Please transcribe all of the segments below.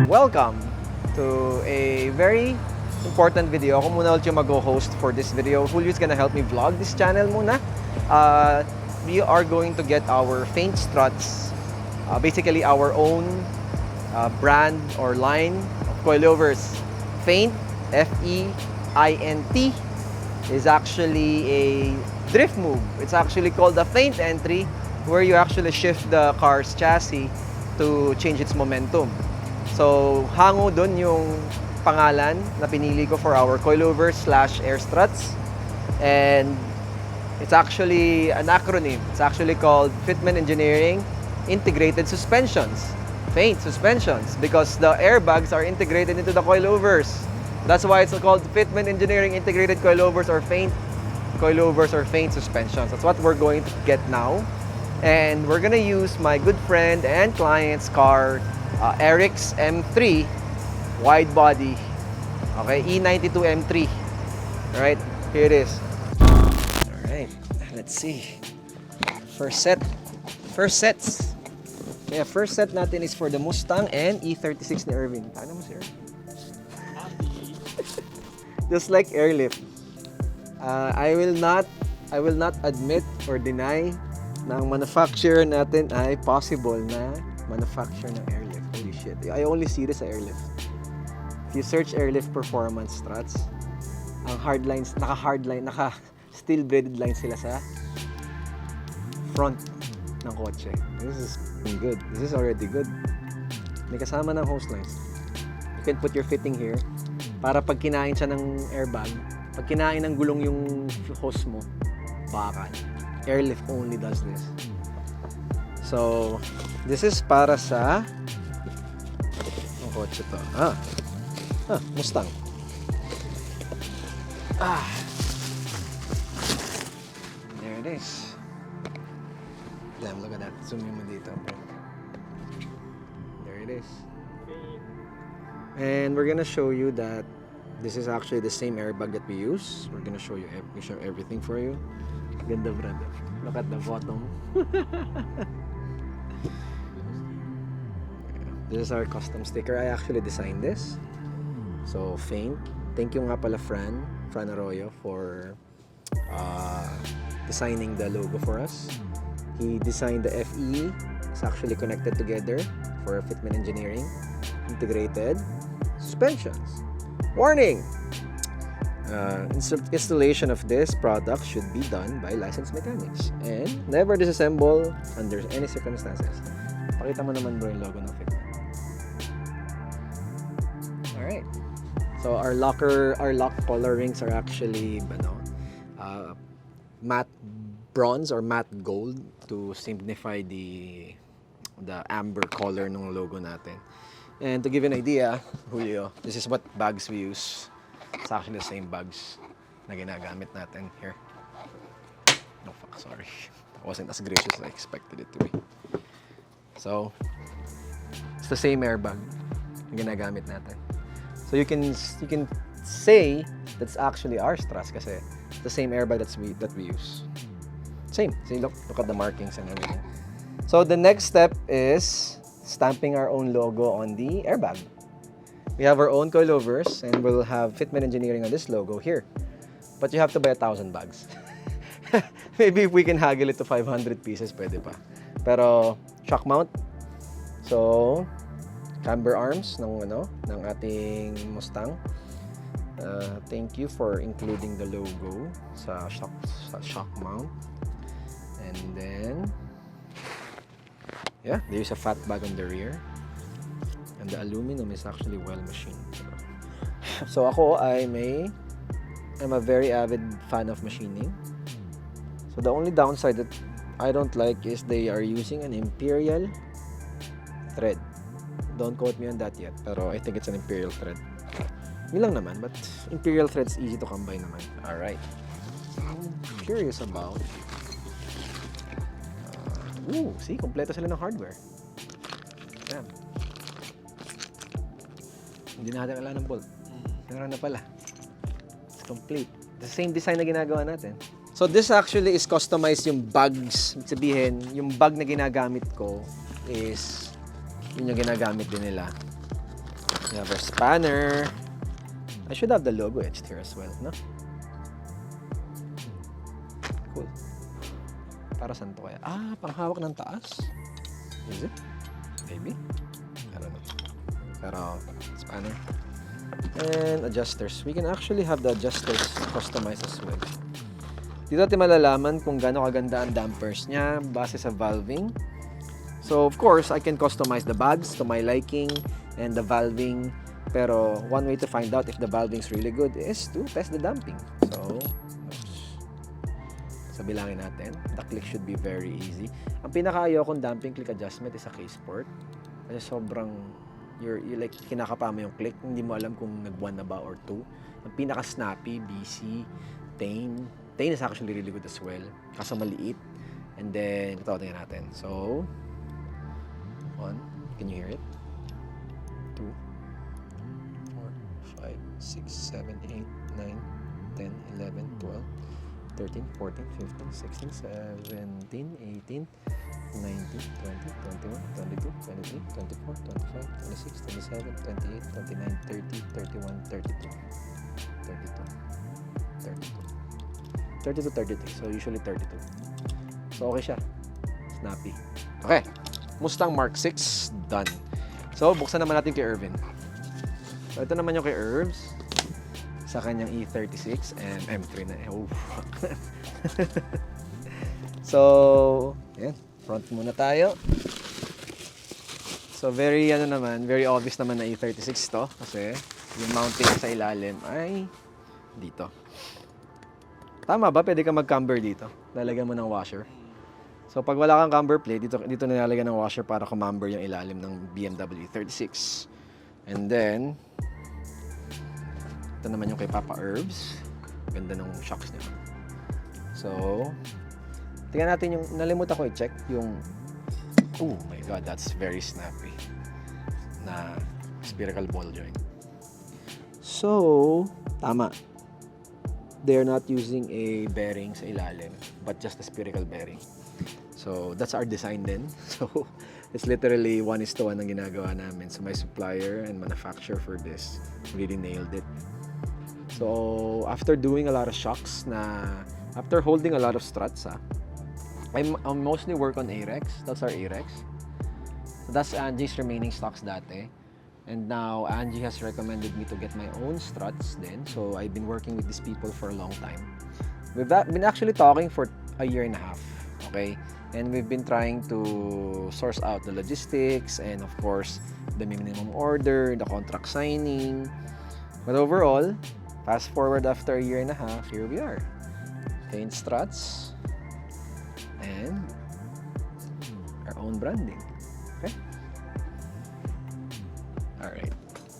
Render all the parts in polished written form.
Welcome to a very important video. Ako muna ulit yung mag-host for this video. Julio's gonna help me vlog this channel muna. We are going to get our Feint struts, basically our own brand or line of coilovers. Feint, F-E-I-N-T, is actually a drift move. It's actually called the Feint entry, where you actually shift the car's chassis to change its momentum. So, hango dun yung pangalan na pinili ko for our coilovers / Airstruts. And it's actually an acronym. It's actually called Fitment Engineering Integrated Suspensions. Feint suspensions, because the airbags are integrated into the coilovers. That's why it's called Fitment Engineering Integrated Coilovers or Feint coilovers or Feint suspensions. That's what we're going to get now. And we're gonna use my good friend and client's car, Eric's M3 wide body, okay, E92 M3. Alright, here it is. Alright, let's see. First sets. Yeah, first set natin is for the Mustang and E36 ni Irvin. Paano mo, sir? Just like airlift. I will not admit or deny na ang manufacturer natin ay possible na manufacture ng airlift. Holy shit. I only see this sa airlift. If you search airlift performance struts, ang naka-steel braided lines sila sa front ng kotse. This is good. This is already good. May kasama ng hose lines. You can put your fitting here para pag kinain siya ng airbag, pag kinain ng gulong yung hose mo, bakal. Airlift only does this. So, this is para sa kotse to. Mustang. There it is. Damn, look at that. Zoom mo dito. There it is. And we're gonna show you that this is actually the same airbag that we use. We're gonna show you everything for you. Ganda, brother. Look at the bottom. This is our custom sticker. I actually designed this. So, Feint. Thank you nga pala Fran Arroyo for designing the logo for us. He designed the FE. It's actually connected together for Fitment Engineering Integrated Suspensions. Warning! Installation of this product should be done by licensed mechanics and never disassemble under any circumstances. Pakita mo naman bro yung logo ng Fitment. Alright. So our lock collar rings are actually matte bronze or matte gold to signify the amber color ng logo natin. And to give you an idea, Julio, this is what bags we use. It's actually the same bags na ginagamit natin here. No, fuck, sorry. I wasn't as gracious as I expected it to be. So, it's the same airbag na ginagamit natin. So you can say that's actually Airstruts kasi it's the same airbag that we use. Same. See, look at the markings and everything. So the next step is stamping our own logo on the airbag. We have our own coilovers and we'll have Fitment Engineering on this logo here. But you have to buy 1,000 bags. Maybe if we can haggle it to 500 pieces, pwede pa. Pero shock mount. So camber arms ng ating Mustang. Thank you for including the logo sa shock mount. And then yeah, there's a fat bag on the rear. And the aluminum is actually well machined. So ako I'm a very avid fan of machining. So the only downside that I don't like is they are using an imperial thread. Don't quote me on that yet, pero I think it's an imperial thread. Yun lang naman, but imperial thread's easy to combine naman. Alright. I'm curious about see, kompleto sila ng hardware. Damn. Hindi natin kailangan ng bolt. Meron na pala. It's complete. The same design na ginagawa natin. So this actually is customized yung bags. Ibig sabihin, yung bag na ginagamit ko is yun yung ginagamit din nila. We have our spanner. I should have the logo etched here as well, no? Cool. Para saan to kaya? Ah, panghawak ng taas. Is it? Maybe? I don't know. Pero, spanner. And adjusters. We can actually have the adjusters customized as well. Dito natin malalaman kung gaano kaganda ang dampers niya base sa valving. So, of course, I can customize the bags to my liking and the valving. Pero, one way to find out if the valving is really good is to test the damping. So, sabilangin natin. The click should be very easy. Ang pinaka-ayaw kong damping click adjustment is sa K-Sport. Kasi sobrang, you like, kinakapa mo yung click. Hindi mo alam kung nag-1 na ba or 2. Ang pinaka-snappy, BC, Feint. Feint is actually really good as well. Kaso maliit. And then, ito, tingnan natin. So, 1. Can you hear it? 2, 4, 5, 6, 7, 8, 9, 10, 11, 12, 13, 14, 15, 16, 17, 18, 19, 20, 21, 22, 23, 24, 25, 26, 27, 28, 29, 30, 31, 32, 32, 32, 33. So, usually 32. So, okay siya. Snappy. Okay. Mustang Mark 6, done. So, buksan naman natin kay Irvin. So, ito naman yung kay Irvs. Sa kanyang E36 and M3 na. Oh, fuck. So, yan. Front muna tayo. So, very obvious naman na E36 to. Kasi, yung mounting sa ilalim ay dito. Tama ba? Pwede ka mag-camber dito. Lalagyan mo ng washer. So, pag wala kang camber plate, dito nilalagyan ng washer para kumamber yung ilalim ng BMW 36. And then, ito naman yung kay Papa Herbs. Ganda ng shocks niya. So, tingnan natin yung, nalimutan ko i-check yung, oh my god, that's very snappy na spherical ball joint. So, tama. They're not using a bearing sa ilalim, but just a spherical bearing. So, that's our design din. So, it's literally 1:1 ang ginagawa namin. So, my supplier and manufacturer for this really nailed it. So, after doing a lot of shocks after holding a lot of struts, I mostly work on Arex. That's our Arex. So, that's Angie's remaining stocks dati. And now, Angie has recommended me to get my own struts then. So, I've been working with these people for a long time. We've been actually talking for a year and a half, okay? And we've been trying to source out the logistics and, of course, the minimum order, the contract signing. But overall, fast forward after a year and a half, here we are. Feint struts and our own branding. Okay? Alright.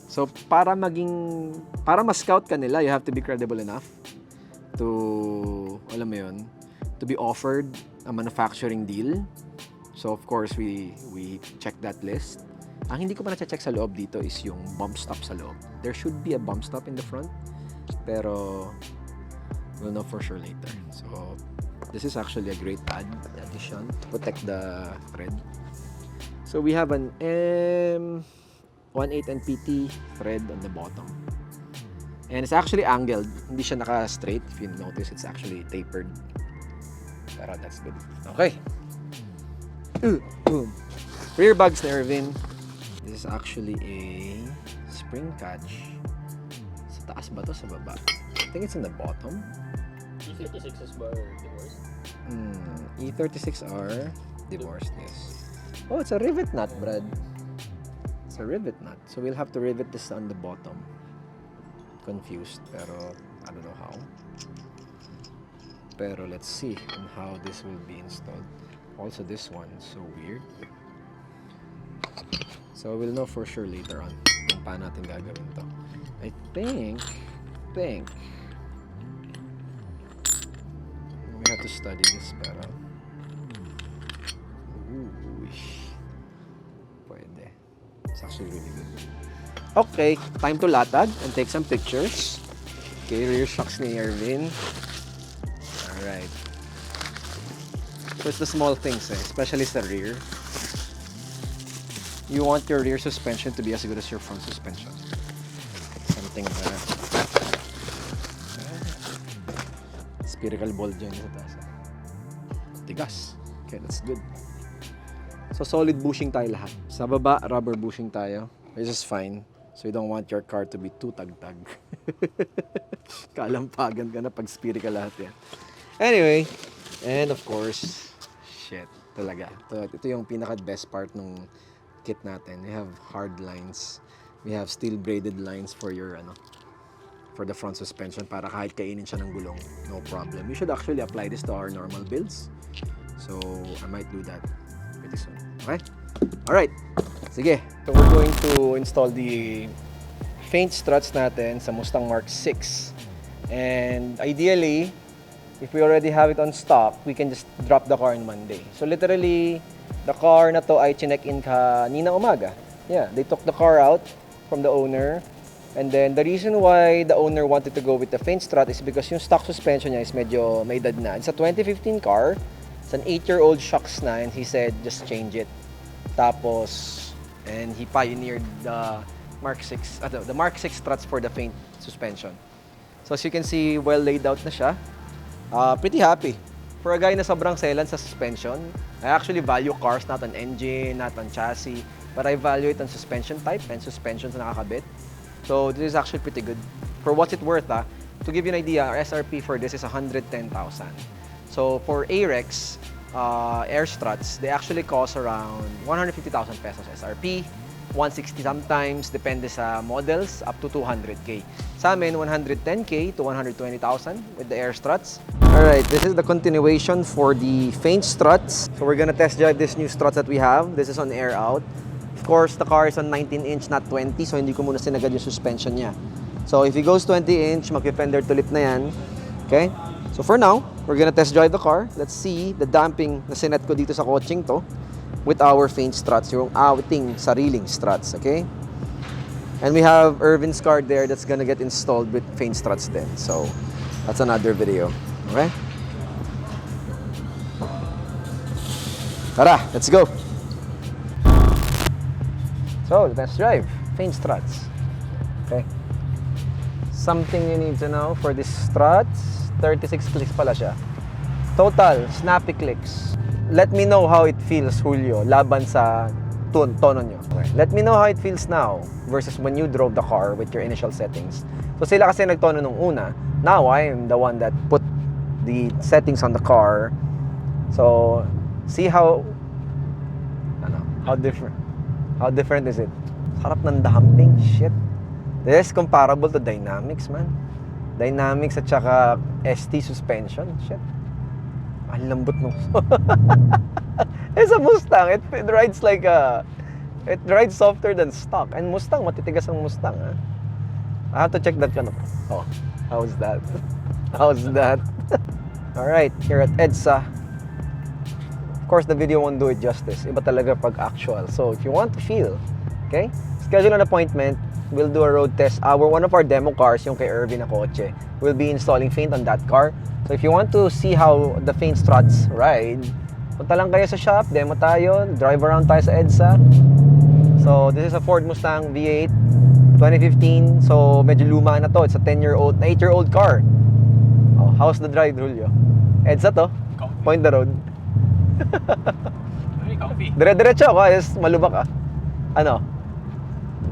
So, para ma-scout ka nila, you have to be credible enough to, alam mo yun, to be offered a manufacturing deal. So, of course, we check that list. Ang hindi ko pa na-check sa loob dito is yung bump stop sa loob. There should be a bump stop in the front, pero we'll know for sure later. So, this is actually a great addition to protect the thread. So, we have an M18 NPT thread on the bottom. And it's actually angled. Hindi siya naka-straight. If you notice, it's actually tapered. Pero that's good. Okay. Boom. Rear bags na Irvin. This is actually a spring catch. Sa taas ba to? Sa baba? I think it's in the bottom. E36s ba or divorced? E36R divorced, yes. Oh, it's a rivet nut, Brad. It's a rivet nut. So we'll have to rivet this on the bottom. Confused, pero I don't know how. Pero let's see on how this will be installed. Also, this one is so weird. So we'll know for sure later on kung paano natin gagawin to. I think we have to study this, pero pwede. It's actually really good. Okay, time to latag and take some pictures. Okay, rear shocks ni Irvin. Alright. So it's the small things, especially sa rear. You want your rear suspension to be as good as your front suspension. Something spherical ball dyan sa taas. Tigas. Okay, that's good. So solid bushing tayo lahat. Sa baba, rubber bushing tayo. Which is fine. So you don't want your car to be too tagtag. Kalampagan ka na pag spherical lahat yan. Anyway, and of course, shit, talaga. Ito yung pinaka-best part ng kit natin. We have hard lines. We have steel braided lines for your for the front suspension para kahit kainin siya ng gulong, no problem. We should actually apply this to our normal builds. So, I might do that pretty soon. Okay? Alright. Sige. So, we're going to install the Feint struts natin sa Mustang Mark 6. And ideally, if we already have it on stock, we can just drop the car on Monday. So, literally, the car na to ay chinek-in kanina umaga. Yeah, they took the car out from the owner. And then, the reason why the owner wanted to go with the Feint strut is because yung stock suspension niya is medyo may edad na. It's a 2015 car. It's an 8-year-old shocks na, and he said, just change it. Tapos, and he pioneered the Mark 6, the Mark 6 struts for the Feint suspension. So, as you can see, well laid out na siya. Pretty happy. For a guy na sobrang selan sa suspension, I actually value cars not on engine, not on chassis, but I value it on suspension type and suspensions na nakakabit. So this is actually pretty good. For what's it worth, to give you an idea, our SRP for this is 110,000. So for Arex, Airstruts, they actually cost around 150,000 pesos SRP, 160 sometimes, depende sa models, up to 200K. Sa amin, 110K to 120,000 with the Airstruts. Alright, this is the continuation for the Feint struts. So we're gonna test drive this new struts that we have. This is on air out. Of course, the car is on 19-inch, not 20, so hindi ko muna sinagad yung suspension niya. So if he goes 20-inch, mag-fender tulip na yan. Okay? So for now, we're gonna test drive the car. Let's see the damping na sinet ko dito sa coaching to with our Feint struts, yung ating sariling struts, okay? And we have Irvin's card there that's gonna get installed with Feint struts then. So that's another video. Okay? Tara, let's go! So, let's drive. Feint struts. Okay. Something you need to know for this struts, 36 clicks pala siya. Total, snappy clicks. Let me know how it feels, Julio, laban sa tono nyo. Okay. Let me know how it feels now versus when you drove the car with your initial settings. So, sila kasi nagtono nung una. Now, I am the one that put the settings on the car. So, see how different is it? Sarap ng damping, shit. This is comparable to Dynamics, man. Dynamics at saka ST suspension, shit. Ang lambot nung... It's a Mustang. It rides like a... It rides softer than stock. And Mustang, matitigas ang Mustang, ha? I have to check that kind of... Oh, how's that? How's that? Alright, here at EDSA. Of course, the video won't do it justice. Iba talaga pag actual. So, if you want to feel, okay? Schedule an appointment. We'll do a road test. One of our demo cars, yung kay Irvin na kotse, we'll be installing Feint on that car. So, if you want to see how the Feint struts ride, punta lang kayo sa shop, demo tayo, drive around tayo sa EDSA. So, this is a Ford Mustang V8, 2015. So, medyo luma na to. It's a 8-year-old car. Oh, how's the drive, Julio? EDSA to. Point the road. Very comfy. Dire-diretso ako, is malubak ah. Ano?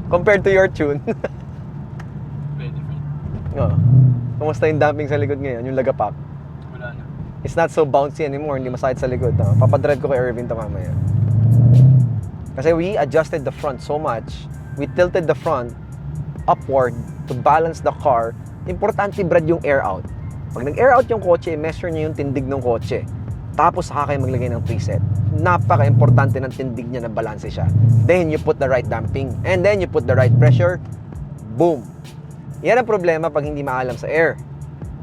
Compared to your tune. Very different. Oo. Kumusta yung damping sa likod ngayon, yung lagapak? Wala na. It's not so bouncy anymore, hindi masakit sa likod. Papadrive ko kay Irvin to mamaya. Kasi we adjusted the front so much, we tilted the front upward to balance the car. Importante, Brad, yung air out. Pag nag-air out yung kotse, measure niyo yung tindig ng kotse. Tapos saka kayo maglagay ng preset. Napaka-importante ng tindig niya na balanse siya. Then you put the right damping. And then you put the right pressure. Boom! Yan ang problema pag hindi maalam sa air.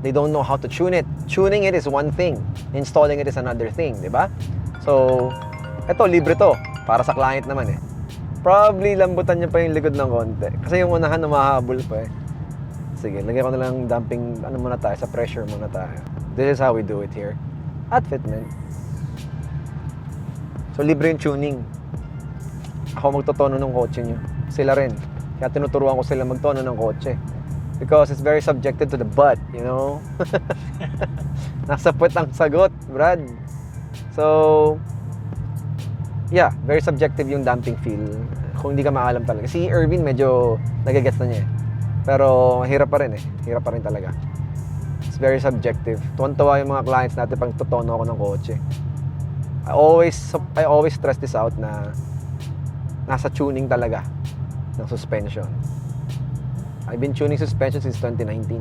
They don't know how to tune it. Tuning it is one thing. Installing it is another thing, di ba? So, eto, libre to. Para sa client naman eh. Probably lambutan niya pa yung likod ng konti. Kasi yung unahan, umahabol pa eh. Sige, lagyan ko na lang damping, muna tayo, sa pressure muna tayo. This is how we do it here at Fitment. So, libre yung tuning. Ako magtotono ng kotse nyo. Sila rin. Kaya tinuturuan ko sila magtono ng kotse. Because it's very subjected to the butt, you know? Nasa puwet ang sagot, Brad. So, yeah, very subjective yung damping feel. Kung hindi ka maalam talaga. Si Irvin medyo nagagets na niya eh. Pero hirap pa rin eh. Hirap pa rin talaga. It's very subjective. Tuwan-tuwa yung mga clients natin pag tutono ako ng kotse. I always stress this out na nasa tuning talaga ng suspension. I've been tuning suspension since 2019.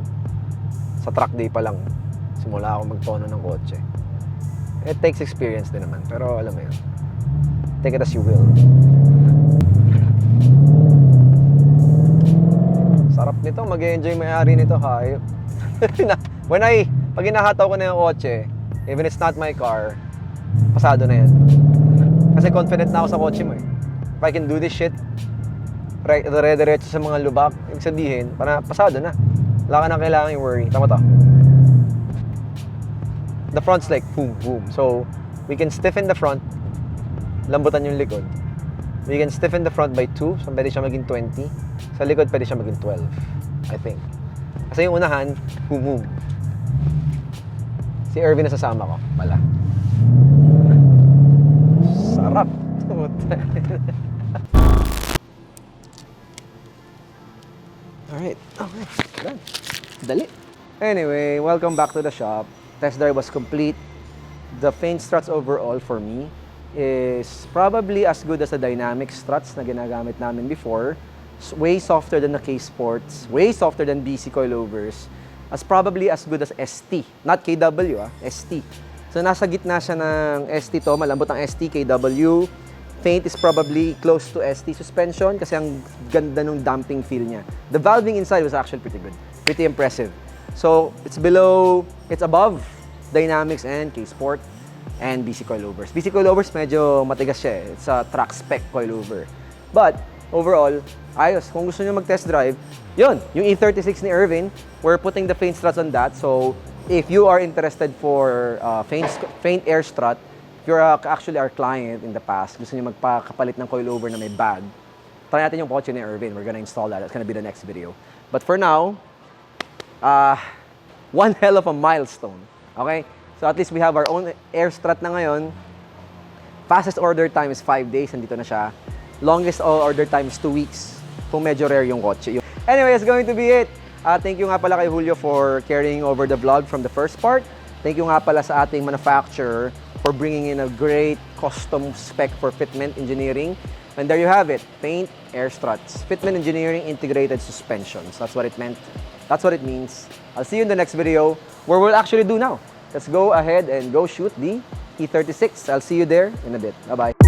Sa track day pa lang, simula ako magtono ng kotse. It takes experience din naman, pero alam mo yun. Take it as you will. Sarap nito, mag-enjoy may-ari nito, hayop. Pag hinahataw ko na yung kotse, even it's not my car, pasado na yan. Kasi confident na ako sa kotse mo eh. If I can do this shit, dire-diretso sa mga lubak, ibig sabihin, pasado na. Wala ka na kailangan i-worry. Tama to. The front's like boom, boom. So, we can stiffen the front, lambutan yung likod. We can stiffen the front by 2, so pwede siya maging 20. Sa likod, pwede siya maging 12, I think. Kasi yung unahan, boom, boom. Si Irvin na sasama ko, pala. Sarap. Alright, okay, done. Dali. Anyway, welcome back to the shop. Test drive was complete. The Feint struts overall for me is probably as good as the dynamic struts na ginagamit namin before. Way softer than the K-Sports, way softer than BC coilovers. As probably as good as ST. Not KW, ST. So nasa gitna siya ng ST to, malambot ang ST, KW. Feint is probably close to ST suspension kasi ang ganda nung damping feel niya. The valving inside was actually pretty good. Pretty impressive. So, it's above Dynamics and K-Sport and BC coilovers. BC coilovers medyo matigas siya eh. It's a track spec coilover. But, overall, ayos. Kung gusto niyo mag-test drive, yun, yung E36 ni Irvin, we're putting the Feint struts on that. So, if you are interested for Feint Airstrut, if you're actually our client in the past, gusto niyo magpakapalit ng coilover na may bag, try natin yung kotse ni Irvin. We're gonna install that. That's gonna be the next video. But for now, one hell of a milestone. Okay? So at least we have our own Airstrut na ngayon. Fastest order time is 5 days. Nandito na siya. Longest order time is 2 weeks. Kung medyo rare yung kotse. Anyway, that's going to be it. Thank you nga pala kay Julio for carrying over the vlog from the first part. Thank you nga pala sa ating manufacturer for bringing in a great custom spec for Fitment Engineering. And there you have it, Feint Airstruts. Fitment Engineering Integrated Suspensions. That's what it meant. That's what it means. I'll see you in the next video where we'll actually do now. Let's go ahead and go shoot the E36. I'll see you there in a bit. Bye-bye.